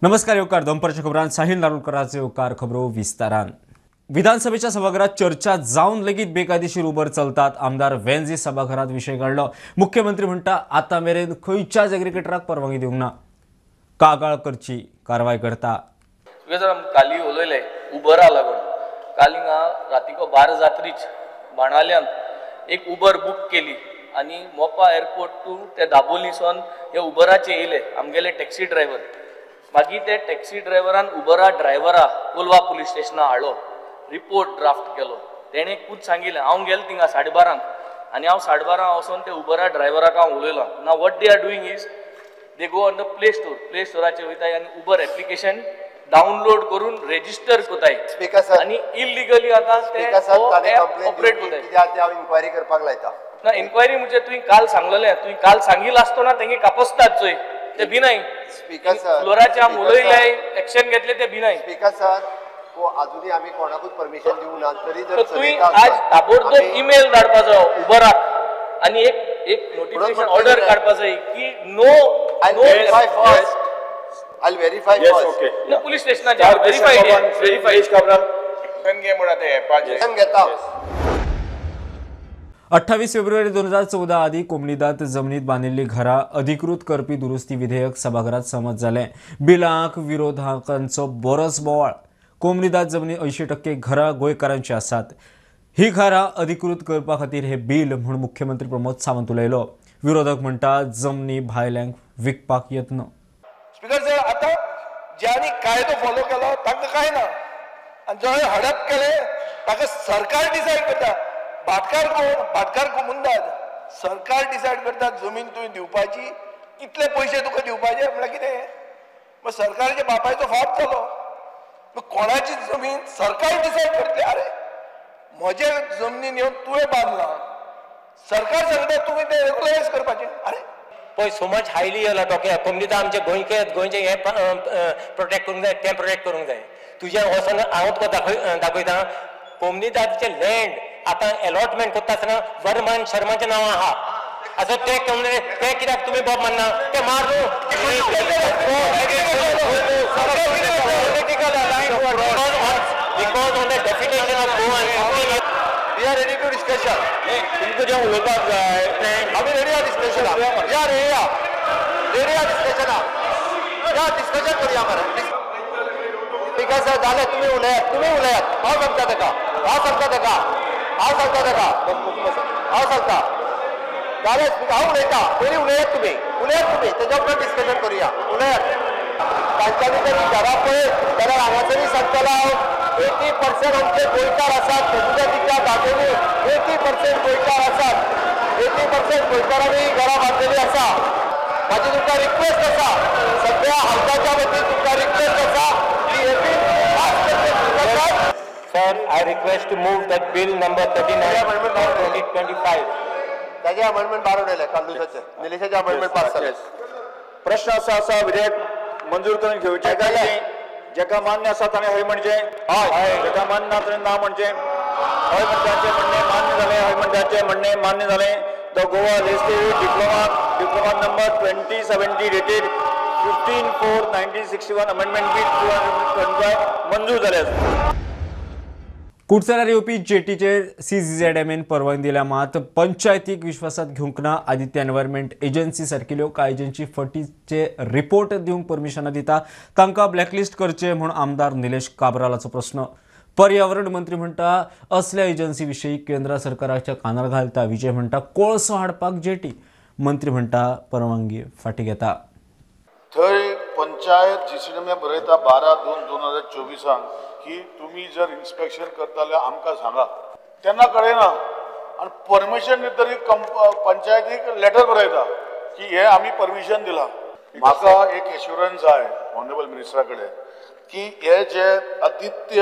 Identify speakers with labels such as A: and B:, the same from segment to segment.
A: नमस्कार योकार दंपरच्या खबरांत साहिल नारोलकरांचे योकार खबरो विस्तारान। विधानसभेच्या सभागृहात चर्चा जाऊन लेगीत बेकायदेशीर उबर चलतात। आमदार वेंझी सभागृहात विषय काढलो। मुख्यमंत्री म्हणटा आता मेरेन खंयच्याच एग्रिगेटराक परवानगी दिवंक ना, कागाळ करची कारवाई करता।
B: काली उलयले उबरा लागून काल हिंगा रातीको 12 जात्रीच बाणाल्यान एक उबर बुक केली आणि मोपा एअरपोर्ट टू ते दाबोलीसून हे उबराचे येयले आमगेले टॅक्सी ड्रायव्हर। मागीर ते टॅक्सी ड्रायव्हरान उबरा ड्रायव्हरा कोलवा पुलीस स्टेशना हाडलो, रिपोर्ट ड्राफ्ट केलो। तेणे खूद सांगिल्लें हांव गेलो थिंगा 12:30 आनी हांव 12:30 वचून ते उबरा ड्रायव्हराक हांव उलयलो। Now what they are doing is they go on the play स्टोराचेर वयताय आनी उबर एप्लिकेशन डाउनलोड करून रेजिस्टर कोताय आनी इल्लिगली आता ते ऑपरेट कोताय।
C: हांव इन्क्वायरी करपाक लायता
B: ना इन्क्वायरी म्हणजे तुवें काल सांगलेलें, तुवें काल सांगिल्लें आसतना तेंगे कापसतात चोय ते भिनाय।
C: स्पीकर सर
B: फ्लोराचे आम उलयले एक्शन घेतले ते भिनाय।
C: स्पीकर सर अजूनही आम्ही कोणाकूच परमिशन दिवं ना, तरी जर
B: तुवें आज ताबडतोब ईमेल धाडपाचो उबराक आणि एक नोटिफिकेशन ऑर्डर काढपाचो की no
C: verify first I'll verify first.
D: Okay.
B: No police station na verify
D: खबरां संगे म्हणा ते पाजे
C: संगेता
A: 28 फेब्रुवारी 2014 आदी कोमनीदात जमनीत बांदिल्ली घरां अधिकृत करपी दुरुस्ती विधेयक सभागृहात संमत जालें। बिलाक विरोधकांचो बरोच बोवाळ। कोमनीदात जमनी 80% घरां गोंयकारांची आसात। ही घरां अधिकृत करपा खातीर हे बिल म्हूण मुख्यमंत्री प्रमोद सावंत उलयलो। विरोधक म्हणटा जमनी भायल्यांक विकपाक यत्न।
D: स्पीकर सर आता ज्यांनी कायदो फॉलो केलो तांकां काय ना, आनी जो हडप केले ताका सरकार डिसायड करता। भाटकार कोमुंदाद सरकार डिसायड करता जमीन तुवें दिवपाची, कितले पयशे तुका दिवपाचे म्हळ्यार कितें। मग सरकारच्या बापायचो फाट जालो, मग कोणाची जमीन सरकार डिसायड करतले। अरे म्हजे जमनीन येवन तुवें बांदला, सरकार सांगता तुवें ते रेग्युलरायज करपाचें। अरे
E: पळय सो मच हायली येयला टोके कोमनीदां आमचे गोंयचे हे प्रोटेक्ट करूंक जाय, तें प्रोटेक्ट करूंक जाय। तुज्या वचून हांव तुका दाखयता कोमनीदादचे लँड आतां अलॉटमेंट करता आसतना वर्मन शर्माचें नांव आहा। आतां ते कित्याक तुमी बाब मानना ते मारू because on the definition of Goa
C: we are ready to discussion.
D: तुमकां जें उलोवपाक जाय
C: आमी रेडी आहा डिस्कशन या रेडी आहा डिस्कशन या डिस्कशन करूया मरे। स्पीकर सर जालें तुम्ही उलयात हांव सांगता ताका जालें हांव उलयता पयलीं उलयात तुम्ही तेज्या उपरांत डिस्कशन करूया। उलयात तांच्यानी जर घरा पळय जाल्यार हांगासरूय सांगतलो हांव 80% आमचे गोंयकार आसात। कोमुदादीच्या दादोनी 80% गोंयकार आसात। 80% गोंयकारांनी घरां बांदलेली आसा। म्हाजी तुमकां रिक्वेस्ट आसा, सगळ्या हालताच्या वतीन तुमकां रिक्वेस्ट आसा की हे बील पास करचें।
E: Sir, I request to move that bill number 39/2025.
C: ताजे अमेंडमेंट बार उडयले कांदुसाचे निलेशाचे अमेंडमेंट पास जाले।
D: प्रश्न असा विधेयक मंजूर करून घेवचे काय जेका मान्य आसा ताणें हय म्हणजे हय, जेका मान्य ना ताणें ना म्हणजे हय म्हणटाचे म्हणणे मान्य जालें, हय म्हणटाचे म्हणणे मान्य जालें। The Goa legislative diploma number 2070 dated 15/4/1961 amendment bill 225 मंजूर जाले आसा।
A: कुडचल्यार येवपी जेटीचेर CZMN परवानगी दिल्या, मात पंचायतीक विश्वासात घेवंक ना। आदित्य एनवायरमेंट एजन्सी सारकिल्यो कांय एजन्सी फटीचे रिपोर्ट दिवंक परमिशनां दिता, तांकां ब्लॅकलिस्ट करचे म्हूण आमदार निलेश काब्रालाचो प्रश्न। पर्यावरण मंत्री म्हणटा असल्या एजन्सी विशीं केंद्र सरकाराच्या कानार घालता। विजय म्हणटा कोळसो हाडपाक जेटी, मंत्री म्हणटा परवानगी फाटीं घेता।
F: थंय पंचायत GCDM बरयता 12/2/2024 की तुम्ही जर इन्स्पेक्शन करता जाल्यार आमकां सांगा, तेन्ना कळना आनी परमिशन दितरी पंचायतीक लेटर बरयता की हे आमी परमिशन दिला। म्हाका एक एश्युरन्स जाय ऑनरेबल मिनिस्टरा कडेन की हे जे Aditya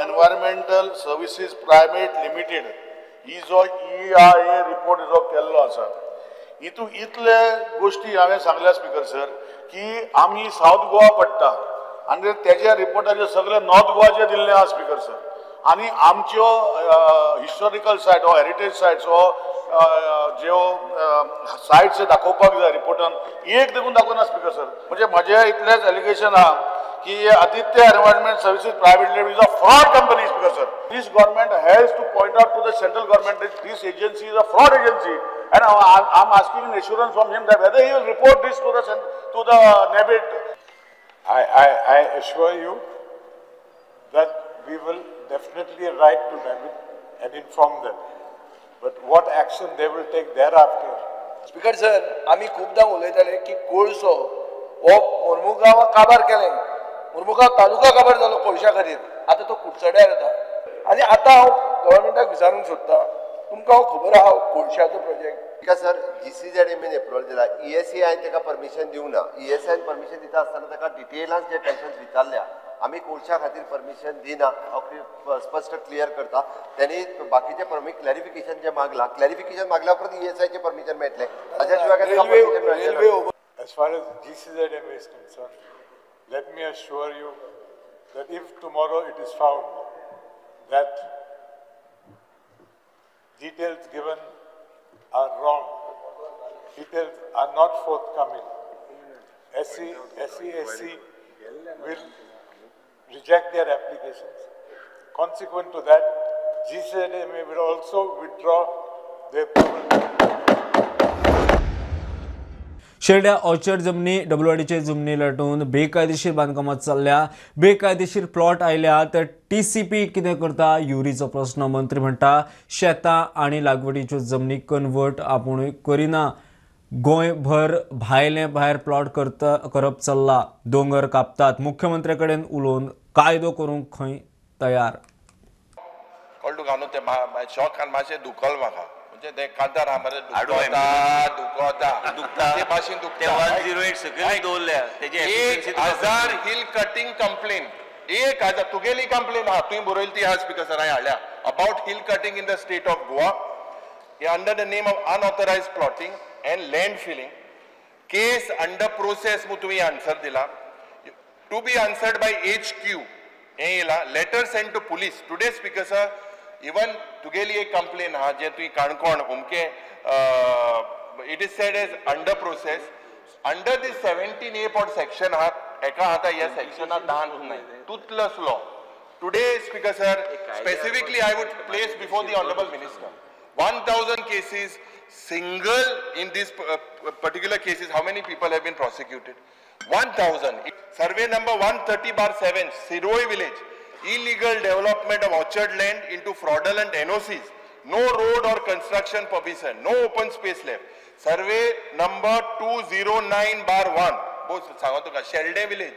F: environmental services private limited ही जो EIA रिपोर्ट जो केल्लो आसा हितून इतले गोष्टी हांवें सांगल्या स्पीकर सर की आमी सावथ गोवा पडटा आनी तेज्या रिपोर्टाचे सगळे नॉर्थ गोवाचे दिल्ले आहा स्पीकर सर। आनी आमच्यो हिस्टॉरिकल सायट हो हेरिटेज सायट्स हो ज्यो सायट्स दाखोवपाक जाय रिपोर्टान एक देखून दाखोवना स्पीकर सर। म्हणजे म्हजें इतलेंच एलिगेशन आहा की Aditya Environment Services Private Limited is a fraud company, Speaker sir. This government has to point out to the central government that this agency is a fraud agency, and I'm asking an assurance from him that whether he will report this to the NABID.
G: I assure you that we will definitely write to NABID and inform them. But what action they will take thereafter?
D: Speaker sir, आम्ही खूपदा उलयताले की कोळसो हो मुर्मुगांव काबार केले, मुर्मुगांव तालुका काबार जालो कोळशा खातीर, आता तो कुडचड्यार येता. आनी आता हांव गव्हर्मेंटाक विचारूंक सोदतां, तुमकां खबर आहा कोळशाचो प्रोजेक्ट?
C: सर GCZMN एप्रूवल दिला, ESA हांवें ताका परमिशन दिवंक ना. ESA परमिशन दिता आसतना ताका डिटेलान जे क्वेश्चन्स विचारल्या, आमी कोळशा खातीर परमिशन दिना, हांव स्पश्ट क्लियर करता. त्यांनी बाकीचे परमिट क्लॅरिफिकेशन जे मागला, क्लॅरिफिकेशन मागल्या उपरांत ESA चे परमिशन मेळटले. ताच्या शिवाय
D: railway
G: As far as GCZMA is concerned, let me assure you that if tomorrow it is found that details given are wrong, details are not forthcoming, SESC will reject their applications. Consequent to that, GCZMA will also withdraw their approval.
A: शेरड्या orchard जमनी डबलवाडीचे जमनी लाटून बेकायदेशीर बांदकामां चालल्या, बेकायदेशीर plot आयल्या तर TCP कितें करता युरीचो प्रश्न. मंत्री म्हणटा शेतां आनी लागवडीच्यो जमनी कन्वर्ट आपुणूय करिना. गोंयभर भायर प्लॉट करप चल्ला, दोंगर कापतात. मुख्यमंत्री कडेन उलोवन कायदो करूंक खंय तयार.
H: कळ्ळें तुका न्हू, तें शॉक आनी मातशें दुखल म्हाका. म्हणजे ते कांतार आहा मरे, दुखता ते भाशेन दुखता.
I: 108 सकयल दवरल्या तेजे
H: 1000 हिल कटिंग कंप्लेन, 1000 तुगेली कंप्लेन आहा, तुवें बरयली ती आहा स्पीकर सर, हांवें हाडल्या about hill cutting in the state of Goa under the name of unauthorised plotting and land filling. Case under process मु तुवें आन्सर दिला. To be answered by HQ हें येयला. Letter sent to police today speaker sir. Even तुगेली एक complaint आहा जे तुवें काणकोण उमके it is said as under process under this 17A पॉट सेक्शन आहा, एका आता ह्या सेक्शनात दान नाही Toothless law. Today speaker sir specifically I would place before the honorable minister 1000 cases single in this particular cases. How many people have been prosecuted? 1000. Survey number 130/7 Siroi village, illegal development of orchard land into fraudulent NOCs, no road or construction permission, no open space left. Survey number 209/1 Bose सांगो तुका Shelde village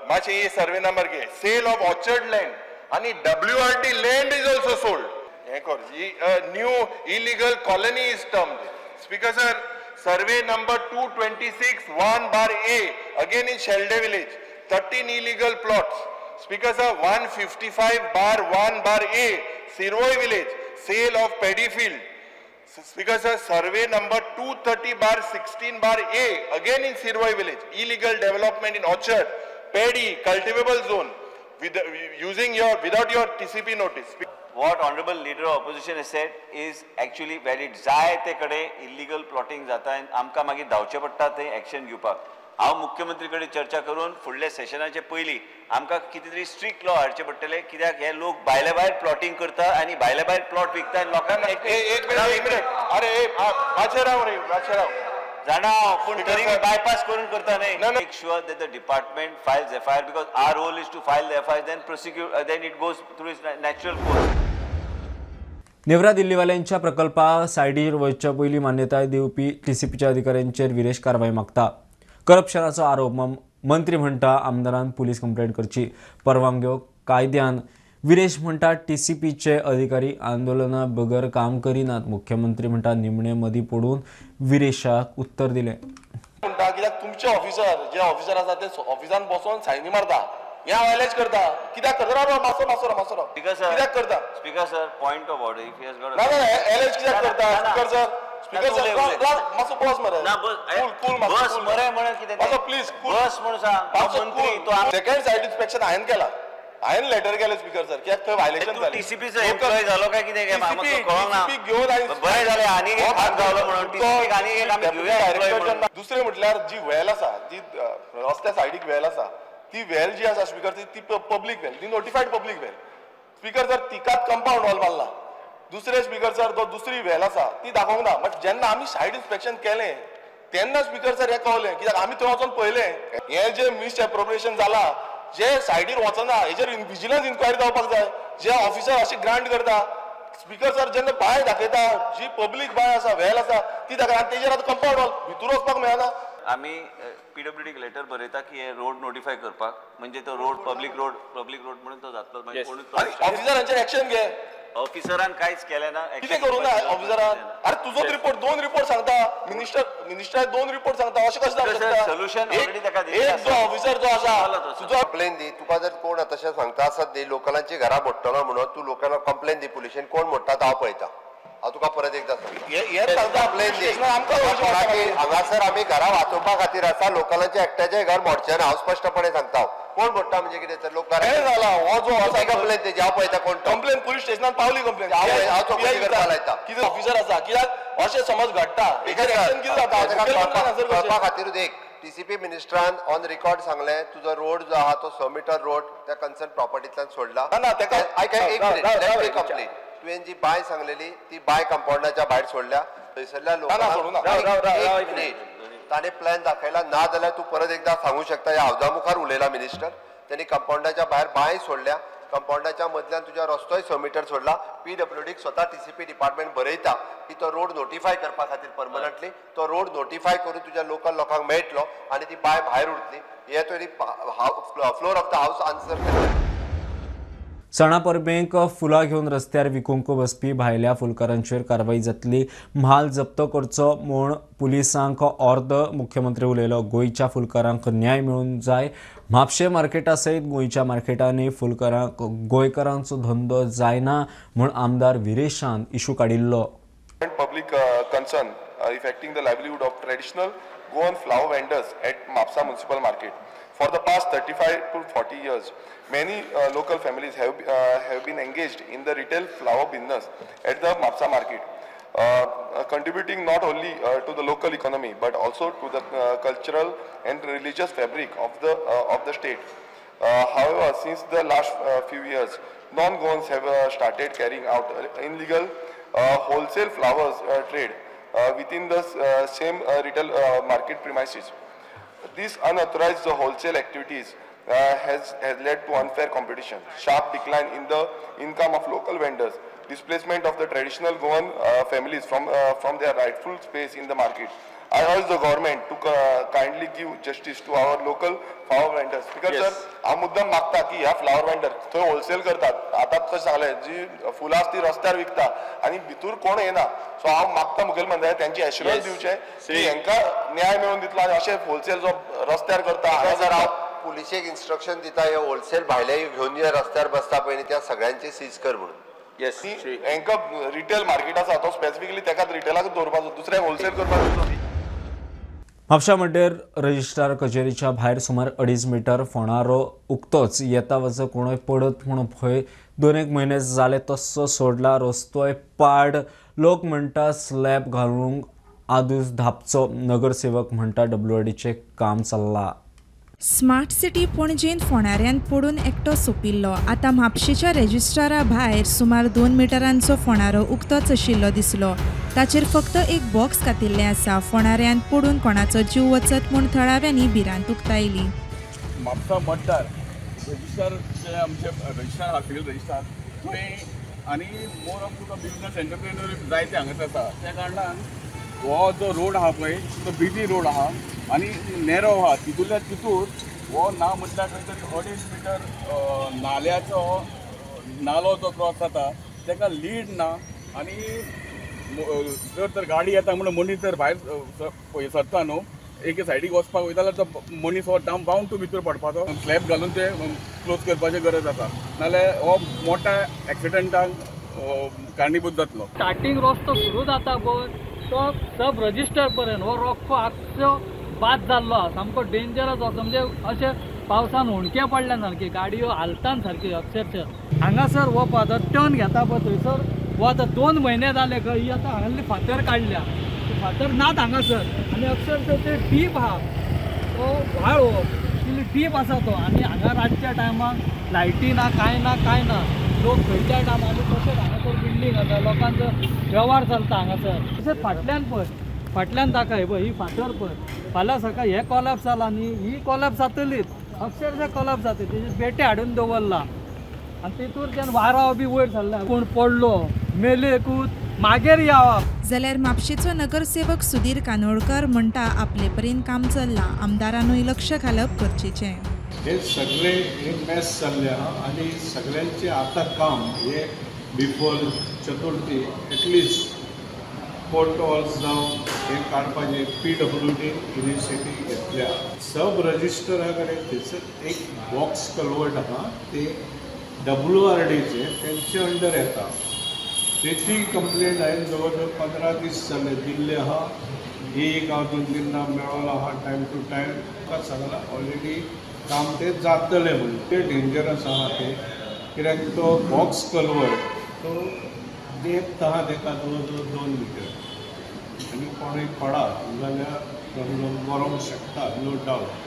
H: मातशें ये survey number घे. Sale of orchard land आणि WRT land is also sold. हे कर new illegal colony is termed. Speaker sir survey number 226/1/A again in Shelde village 13 illegal plots. Speaker sir 155/1/A Siroi village sale of paddy field. Speaker sir survey number 230/16/A again in Siroi village illegal development in orchard paddy cultivable zone with without your TCP notice.
I: What honorable leader of opposition has said is actually valid. जाय ते कडे illegal plotting जाता आनी आमकां मागीर धांवचें पडटा थंय action घेवपाक. हांव मुख्यमंत्री कडेन चर्चा करून फुडल्या सेशनाचे पयलीं आमकां कितें तरी स्ट्रिक्ट लॉ हाडचें पडटलें, कित्याक हे लोक भायल्या भायर प्लॉटिंग करता आनी भायल्या भायर प्लॉट विकता आनी लोकांक
H: एक मिनिट अरे मातशें राव रे मातशें राव
I: जाणा पूण तरी बायपास करून करता न्हय. Make sure that the department files FIR because our role is to file the FIR then prosecute then it goes through its natural course.
A: नेवरा दिल्लीवाल्यांच्या प्रकल्पा सायडीर वचच्या पयलीं मान्यताय दिवपी TCPच्या अधिकाऱ्यांचेर विरेश कारवाय मागता. करप्शनाचो आरोप मंत्री म्हणटा आमदारान पुलीस कंप्लेंट करची. परवानग्यो कायद्यान विरेश म्हणटा TCPचे अधिकारी आंदोलना बगर काम करिनात. मुख्यमंत्री म्हणटा निमणे मदीं पडून विरेशाक उत्तर दिलें.
D: म्हणटा कित्याक तुमचे ऑफिसर जे ऑफिसर आसा ते ऑफिसान बसून सायनी मारता, हे वायलेज करता. कित्याक करता राव मासो कित्याक करता?
I: Speaker sir point of order if he has got
D: ना एलेज कित्याक करता? स्पीकर सर मासो बस मरे
I: ना
D: कूल
I: बस मरे म्हण कितें
D: मासो प्लीज
I: बस म्हण सांग. मंत्री तो
D: सेकंड साइड इन्स्पेक्शन हांवें केला, हांवें लेटर केलें स्पीकर सर कित्याक थंय वायलेशन जालें.
I: TCPचो एम्प्लॉय जालो काय कितें काय म्हाका कळना.
D: घेवन
I: बरें जालें आनी एक हात गावलो म्हणून TCP आनी एक आमी घेवया.
D: दुसरें म्हटल्यार जी वेल आसा, जी रस्त्या सायडीक वेल आसा
H: ती व्हॅल जी आसा स्पीकर ती पब्लीक व्हॅल, ती notified public well. Speaker sir तिकाच कंपाऊंड वॉल बांदला, दुसरे स्पीकर सर तो दुसरी व्हॅल आसा ती दाखोवंक ना. बट जेन्ना आमी सायड इन्स्पेक्शन केलें तेन्ना स्पीकर सर हें कळलें, कित्याक आमी थंय वचून पळयलें हें जे मिस एप्रोप्रिएशन जालां, जे सायडीर वचना हेजेर विजिलन्स इन्क्वायरी जावपाक जाय. जे ऑफिसर अशी ग्रांट करता, स्पीकर सर जेन्ना बाय दाखयता, जी पब्लीक बाय आसा व्हॅल आसा ती दाखयता, आनी तेजेर आतां कंपाऊंड वॉल भितर वचपाक मेळना.
I: आमी PWDक लेटर बरयता की हे रोड नोटिफाय करपाक, म्हणजे तो रोड पब्लीक रोड म्हणून तो जातलो.
H: ऑफिसरांचेर एक्शन घे.
I: ऑफिसरान कांयच केलें ना,
H: कितें करूं ना ऑफिसरान. अरे तुजोच रिपोर्ट 2 रिपोर्ट सांगता, मिनिस्टर 2 रिपोर्ट सांगता, अशें कशें जावं शकता.
I: सोल्युशन ऑलरेडी ताका
H: एक जो ऑफिसर जो आसा
C: तुजो कंप्लेन दी. तुका जर कोण तशें सांगता आसत दी लोकलांची घरां मोडटलो म्हणून, तूं लोकांना कंप्लेन दी पुलिशेन, कोण मोडटा तो हांव पळयता. हांव तुका परत एकदा सांगता कंप्लेन दी. हांगासर आमी घरां वाचोवपा खातीर आसा, लोकलांचे एकट्याचें घर मोडचें ना, हांव स्पश्टपणे सांगता. कोण मोडटा म्हणजे कितें तर लोक
H: जाला हो जो आसा
C: कंप्लेन तेजी हांव पळयता. कोण
H: कंप्लेन पुलीस स्टेशनात पावली, कंप्लेन
C: हांव चौकशी करपाक लायता.
H: कितें ऑफिसर आसा, कित्याक अशें समज घडटा
C: कळपा खातीरूच एक TCP मिनिस्टरान ऑन रेकॉर्ड सांगलें तुजो रोड जो आहा तो 100 मीटर रोड त्या कन्सर्न प्रॉपर्टींतल्यान सोडला. कंप्लेन तुवें जी बाय सांगलेली ती बाय कंपाऊंडाच्या भायर सोडल्या, थंयसरल्या लोकांक ताणें प्लॅन दाखयला. ना जाल्यार तूं परत एकदा सांगू शकता, ह्या हावजा मुखार उलयला मिनिस्टर, त्यांनी कंपाऊंडाच्या भायर बाय सोडल्या, कंपाऊंडाच्या मदल्यान तुज्या रस्तोय 100 मीटर सोडला. PWDक स्वता TCP डिपार्टमेंट बरयता की तो रोड नोटिफाय करपा खातीर परमनंटली तो रोड नोटिफाय करून तुज्या लोकल लोकांक मेळटलो आनी ती बाय भायर उरतली. हे तरी floor of the house answer केलें.
A: सणा परबेक फुलां घेवन रस्त्यार विकूंक बसपी भायल्या फुलकारांचेर कारवाई जातली. म्हाल जप्त करचो म्हूण पुलिसांक अर्द. मुख्यमंत्री उलयलो, गोंयच्या फुलकारांक न्याय मेळूंक जाय. म्हापशें मार्केटा सयत गोंयच्या मार्केटांनी फुलकारांक गोंयकारांचो धंदो जायना म्हूण आमदार विरेशान इशू काडिल्लो.
H: Public concern affecting the livelihood of traditional Goan flower vendors at Mapusa municipal market. For the past 35 to 40 years, many local families have been engaged in the retail flower business at the Mapsa market, contributing not only to the local economy but also to the cultural and religious fabric of the state. However, since the last few years, non-Goans have started carrying out illegal wholesale flowers trade within the same retail market premises. These unauthorized wholesale activities has led to unfair competition, sharp decline in the income of local vendors, displacement of the traditional Goan families from their rightful space in the market. I urge the government to kindly give justice to our local flower vendors. Because sir, हा मुद्दाम मागता की ह्या flower vendor थंय wholesale करतात. आता कशें सांगलें, जी फुलां आसा ती रस्त्यार विकता आनी भितूर कोण येना. सो हांव मागता मुखेलमंत्र्याक त्यांची एश्युरन्स दिवचे की हांकां न्याय मेळून दितलो आनी अशें होलसेल जो रस्त्यार करता.
C: जर हांव पुलिशेक इन्स्ट्रक्शन दिता हे होलसेल भायले घेवन जे रस्त्यार बसता पळय त्या सगळ्यांचे सीज कर म्हणून.
H: हांकां रिटेल मार्केट आसा तो स्पेसिफिकली तेकाच रिटेलाक दवरपाचो, दुसऱ्याक होलसेल करपाचो.
A: म्हापशा मड्डेर रजिस्ट्रार कचेरीच्या भायर सुमार 2.5 मीटर फोंडारो उक्तोच येता वच कोणूय पडत म्हूण भंय 2 म्हयने जाले तस्सो सोडला. रस्तोय पाड. लोक म्हणटा स्लॅब घालूंक आदूस धापचो. नगरसेवक म्हणटा WRDचें काम चल्लां.
J: स्मार्ट सिटी पणजेन फोंडाऱ्यान पडून एकटो सोंपिल्लो. आतां म्हापशेच्या रेजिस्ट्रारा भायर सुमार 2 मिटरांचो फोंडारो उक्तोच आशिल्लो दिसलो. ताचेर फक्त एक बॉक्स घातिल्लें आसा. फोंडाऱ्यान पडून कोणाचो जीव वचत म्हूण थळाव्यांनी भिरांत उक्तायली.
K: म्हापसा मतदार रजिस्ट्रार जे आमचे रजिस्ट्रार आहा सिव्हिल रजिस्ट्रार थंय आनी more of Tuka business entrepreneur जायते हांगासर आसा. त्या कारणान हो जो रोड आहा पळय तो बिजी रोड आहा आनी नॅरो आहा. तितूंतल्या तितूर हो ना म्हटल्यार खंय तरी 2.5 मीटर नाल्याचो नालो जो क्रॉस जाता ताका लीड ना. आनी जर तर गाडी येता म्हणून मनीस जर भायर सरता न्हू एके सायडीक वचपाक वयता जाल्यार तो मनीस हो बावंड टू भितर पडपाचो. स्लॅब घालून ते क्लोज करपाची गरज आसा, नाल्यार हो मोठ्या एक्सिडेंटाक कारणीभूत जातलो.
L: स्टार्टींग रस्तो सुरू जाता पळय तो सब रजिस्टर पर्यंत हो रस्तो आख्खो बाद जाल्लो आसा. सामको डेंजरस असो, म्हणजे अशें पावसान हुणके पडल्या सारकी गाडयो हालतात सारकी अक्षरशः. हांगासर हो पळय टर्न घेता पळय थंयसर हो आतां 2 म्हयने जाले खंय ही आतां हांगासली फातर काडल्या. फातर नात हांगासर आनी अक्षरशः ते डीप आहा तो व्हाळ हो स्टीप आसा तो आनी हांगा रातच्या टायमाक लायटी ना काय लोक खंयच्या टायमार तशेंच हांगासर बिल्डींग आसा लोकांचो वेव्हार चलता हांगासर तशेंच फाटल्यान ताका पळय ही फातर पळय फाल्यां सकाळी हे कॉलॅप्स जाला न्ही ही कॉलॅप्स जातलीच अक्षरशः कॉलॅप्स जाता तेजे बेटे हाडून दवरला आनी तितून जेन्ना वारो बी वयर सरला कोण पडलो मेलेकूच मागीर यावा
J: जाल्यार म्हापशेचो नगरसेवक सुधीर कानोळकर म्हणटा आपले परीन काम चल्लां आमदारांनूय लक्ष घालप गरजेचें.
G: हे सगळे एक मॅस चल्ले आनी सगळ्यांचे आतां काम हे बिफोर चतुर्थी एटलिस्ट कोर्ट वॉल्स जावन हे काडपाचे PWD इनिशिएटीव घेतल्या. सब रजिस्टरा कडेन थंयसर एक बॉक्स कल्वर्ट आहा ते WRDचे तेंचे अंडर येता. तेची कंप्लेंट हांवें जवळ जवळ 15 दीस जाले दिल्ले आहा. एक हांव 2-3 मेळोलो आहा टायम टू टायम म्हाका सांगला ऑलरेडी काम ते जातले म्हणून. ते डेंजरस आहा ते कित्याक तो बॉक्स कल्वर्ट तो देत आहा तेका जवळ जवळ 2 मिटर आनी कोणूय पडा जाल्यार मरोंक शकता नो डावट.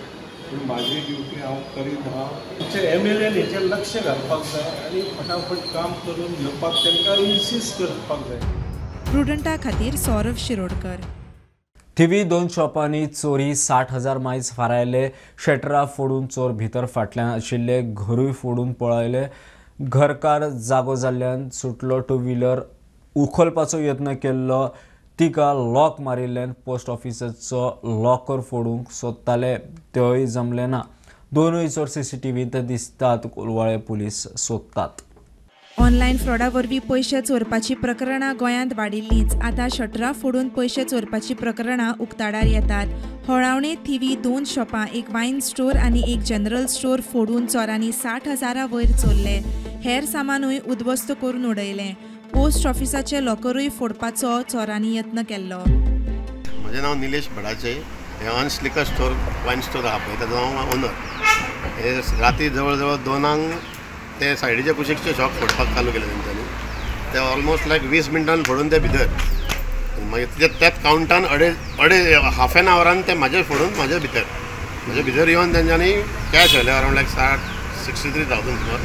G: पूण म्हाजी ड्युटी हांव करीत आहा. MLAन हेचेर लक्ष घालपाक जाय आनी फटाफट काम करून घेवपाक तांकां इन्सिस्ट करपाक जाय.
J: प्रुडंटा खातीर सौरभ शिरोडकर.
A: थिवी 2 शॉपांनी चोरी 60,000 मायज फारायले. शटरां फोडून चोर भितर फाटल्यान आशिल्ले घरूय फोडून पळयले. घरकार जागो जाल्ल्यान सुटलो. 2 व्हिलर उखलपाचो यत्न केल्लो तिका लॉक मारिल्ल्यान पोस्ट ऑफिसाचो लॉकर फोडूंक सोदताले तेंय जमलें ना. दोनूय चोर CCTVंत दिसतात. कोलवाळे पुलीस सोदतात.
J: ऑनलायन फ्रॉडा वरवीं पयशे चोरपाची प्रकरणां गोंयांत वाडिल्लींच. आतां शटरां फोडून पयशे चोरपाची प्रकरणां उक्ताडार येतात. होळावणे थिवी 2 शॉपां, एक वायन स्टोर आनी एक जनरल स्टोर फोडून चोरांनी 60,000 वयर चोरले. हेर सामानूय उद्ध्वस्त करून उडयलें. पोस्ट ऑफिसाचे लॉकरूय फोडपाचो चोरांनी यत्न केल्लो.
C: म्हजें नांव निलेश भडाचे. हे हंस लिकर स्टोर वायन स्टोर आहा पळय ताजो हांव ओनर. हे राती जवळ जवळ 2 ते सायडीचे कुशीकचे शॉप फोडपाक चालू केले तेंच्यांनी. ते ऑलमोस्ट लायक 20 मिनटान फोडून ते भितर मागीर त्याच कावंटान हाफ एन आवरान ते म्हाजे फोडून म्हाजे भितर येवन तेंच्यांनी कॅश व्हेले अरावंड लायक 63,000 सुमार.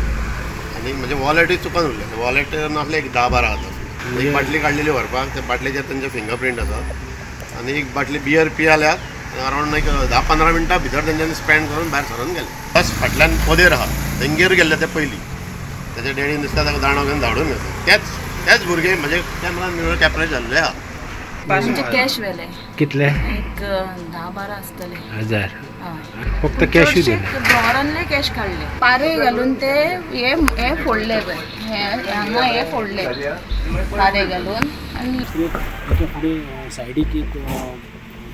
C: आनी म्हजे वॉलेटूय चुकून उरले. वॉलेट नासले एक 10-12 एक बाटली काडलेली व्हरपाक. त्या बाटलेचेर तेंचे फिंगरप्रिंट आसा. आनी एक बाटली बियर पियाल्यात. अरावंड लायक 10-15 मिनटां भितर तेंच्यांनी स्पेंड करून भायर सरून गेले. बस फाटल्यान पोदेर आहा तेंगेर गेल्ले ते पयलीं. तेजे डॅडीन दिसता ताका दांडो घेवन धाडून घेतले. तेच भुरगे म्हजे कॅमेरान कॅपरेज जाल्ले आहा.
M: म्हणजे कॅश व्हेले
N: कितले
M: एक 10-12 आसतले
N: 1000 फक्त कॅश
M: ड्रॉवरांतले कॅश काडले. पारे घालून ते हे फोडले पळय हांगा हे फोडले पारे घालून. आनी
N: फुडें सायडीक एक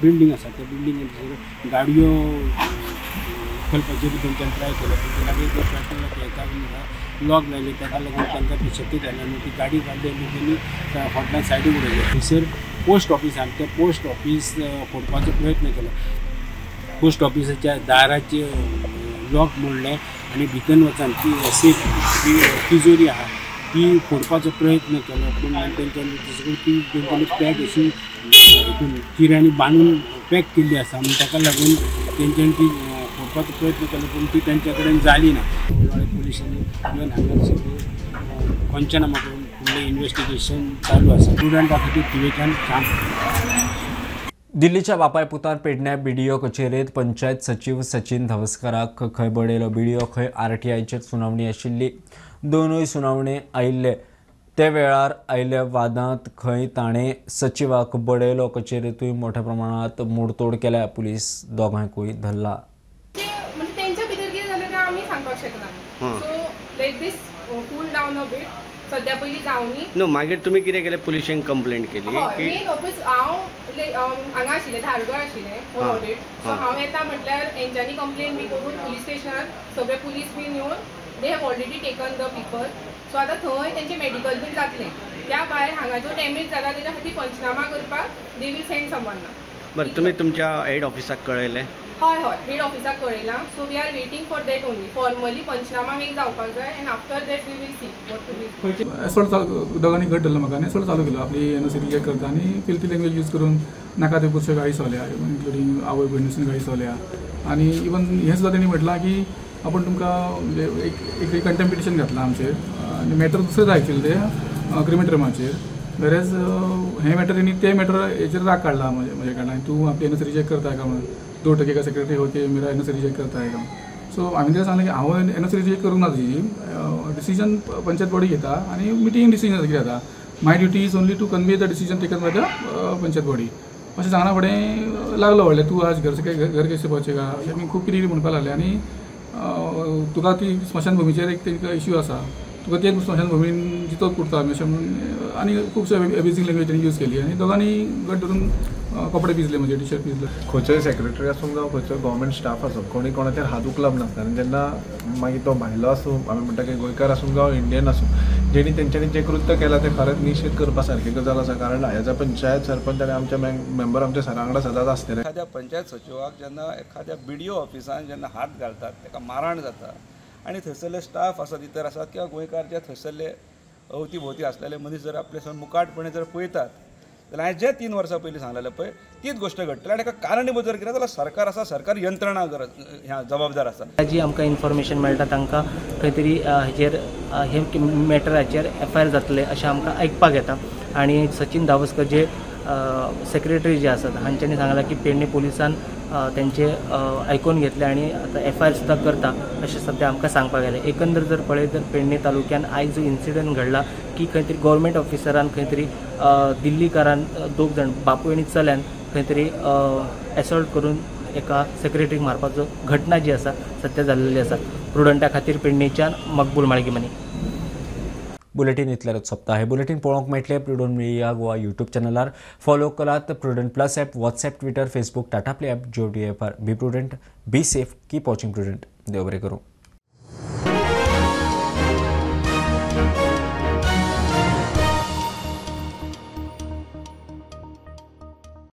N: बिल्डींग आसा त्या बिल्डिंगेर गाडयो उखलपाचे बद्दल तें ट्राय केलो. लॉक लायले ताका लागून तांकां ती शक्य जालें आनी ती गाडी काडली आनी तेणी फाटल्यान सायडीक उडयली. थंयसर पोस्ट ऑफिसान ते पोस्ट ऑफिस फोडपाचो प्रयत्न केलो. पोस्ट ऑफिसाच्या दाराचे लॉक मोडले आनी भितर वचून ती सेफ तिजोरी आहा ती फोडपाचो प्रयत्न केलो. पूण तेंच्यांनी तेंच्यांनी पॅक अशी चिऱ्यांनी बांदून पॅक केल्ली आसा आनी ताका लागून तेंच्यांनी ती फोडपाचो प्रयत्न केलो पूण ती तेंच्या कडेन जाली ना. पुलिसांनी इवन हांगा सगळी पंचनामा करून फुडलें इन्व्हेस्टिगेशन चालू आसा. स्टुडंटा खातीर थिवेच्यान काम.
A: दिल्लीच्या बापाय पुतान पेडण्या BDO कचेरेंत पंचायत सचिव सचिन धवस्कराक खंय बडयलो. BDO खंय RTIचेर सुनावणी आशिल्ली. दोनूय सुनावणे आयिल्ले ते वेळार आयिल्ल्या वादांत खंय ताणें सचिवाक बडयलो. कचेरेंतूय मोठ्या प्रमाणात मोडतोड केल्या. पुलीस दोगांयकूय धरला.
O: तेंच्या भितर कितें जालें तें आमी सांगपाक शकना. सो लेट दीस कूल डावन अ बीट. सद्या पयलीं जावनी
N: नो मागीर तुमी कितें केलें पुलिशेन कंप्लेंट केली की
O: मेन ऑफिस हांव हांगा आशिल्लें धारगळ आशिल्लें फॉर ऑडिट. सो हांव येता म्हटल्यार हेंच्यांनी कंप्लेन बी करून पुलीस स्टेशनार सगळे पुलीस बीन येवन they have already taken the people. So आतां थंय तेंचें मेडिकल बीन जातलें. त्या भायर हांगा जो डॅमेज जाला तेच्या खातीर पंचनामा करपाक दे वील सेंड समवन.
N: बरं तुमी तुमच्या हेड ऑफिसाक कळयलें
O: हय हय हेड ऑफिसाक कळयलां. So we are waiting for that only. Formally panchnama make जावपाक जाय and after that we will see what to be.
P: Assault दोगांनी घट धरलो म्हाका आनी एसॉल्ट चालू केलो. आपली एनओसी रिजेक्ट करता आनी फिल्थी लँग्वेज यूज करून नाका त्यो खुबश्यो गाळी चोवल्या, इन्क्लुडींग आवय भयणीसून गाळी चोवल्या. आनी इवन हें सुद्दां तेणी म्हटलां की आपण तुमकां म्हणजे एक कंटेम्प्ट पिटिशन घातलां आमचेर आनी मॅटर दुसरें जाय आशिल्लें ते क्रिमिनल वेरेज हे मॅटर तेणी ते मॅटर हेचेर राग काडला म्हजे कडल्यान. तूं आपली एनओसी रिजेक्ट करताय का म्हणून 2% का सेक्रेटरी होते मेरा एनओसी रिजेक्ट करताय का. सो हांवें तेका सांगलें की हांव एनओसी रिजेक्ट करूंक ना तुजी. डिसिजन पंचायत बॉडी घेता आनी मिटींग डिसिजन घेता. My duty is only to convey the decision taken by the panchayat body. अशें सांगना फुडें लागलो व्हडलें तूं आज घर कैसे पहुंचेगा अशें आमी खूब कितें म्हणपाक लागलें. आनी तुका ती स्मशानभुमीचेर एक तेंका इश्यू आसा, तुका ते स्मशानभुमीन जितोच पुरता अशें म्हणून आनी खुबशे एब्युजींग लँग्वेज तेणी यूज केली. आनी दोगांनी गट धरून कपडे पिजले, म्हणजे टी शर्ट पिजले.
Q: खंयचोय सेक्रेटरी आसूं जावं खंयचोय गव्हर्मेंट स्टाफ आसूं कोणी कोणाचेर हात उखलप नासता. आनी जेन्ना मागीर तो भायलो आसूं, आमी म्हणटा की गोंयकार आसूं जावं इंडियन आसूं, जेणी तेंच्यांनी जें कृत्य केलां तें खरेंच निश्चित करपा सारकी गजाल आसा. कारण ह्याचा पंचायत सरपंच आनी आमचे मेंबर आमच्या सरा वांगडा सदांच आसतले.
R: एखाद्या पंचायत सचिवाक जेन्ना एखाद्या BDO ऑफिसान जेन्ना हात घालतात ताका मारहाण जाता आनी थंयसरले स्टाफ आसात इतर आसात किंवा गोंयकार जे थंयसरले अवती भोवती आसलेले मनीस जर आपले मुखाटपणे जर पळयतात जाल्यार हांवें जे 3 वर्सां पयलीं सांगलेलें पळय तीच गोश्ट घडटली. आनी ताका कारणीभूत जर कितें जाल्यार सरकार आसा, सरकारी यंत्रणा ह्या जबाबदार आसा.
S: जी आमकां इन्फॉर्मेशन मेळटा तांकां खंय तरी हेजेर हे मॅटराचेर FIR जातले अशें आमकां आयकपाक येता. आनी सचिन धावस्कर जे सेक्रेटरी जे आसात हांच्यांनी सांगलां की पेडणे पुलिसान तेंचे आयकून घेतले आनी आतां FIR सुद्दां करता अशें सद्या आमकां सांगपाक गेलें. एकंदर जर पळयत तर पेडणे तालुक्यान आयज जो इन्सिडंट घडला की खंय तरी गव्हर्मेंट ऑफिसरान खंय तरी दिल्लीकारान 2 जाण बापूय आनी चल्यान खंय तरी एसॉल्ट करून एका सेक्रेटरीक मारपाचो घटना जी आसा सद्या जाल्लेली आसा. प्रुडंटा खातीर पेडणेच्यान मकबूल माळगीमनी.
A: बुलेटिन इतलेच सोंपता. हे बुलेटिन पळोवंक मेळटलें प्रुडंट मिडिया गोवा यूट्यूब चॅनलार. फॉलो करात Prudent plus app, WhatsApp, Twitter, Facebook, Tata Play app, Jio T app. Be Prudent, be safe, keep watching Prudent. देव बरें करूं.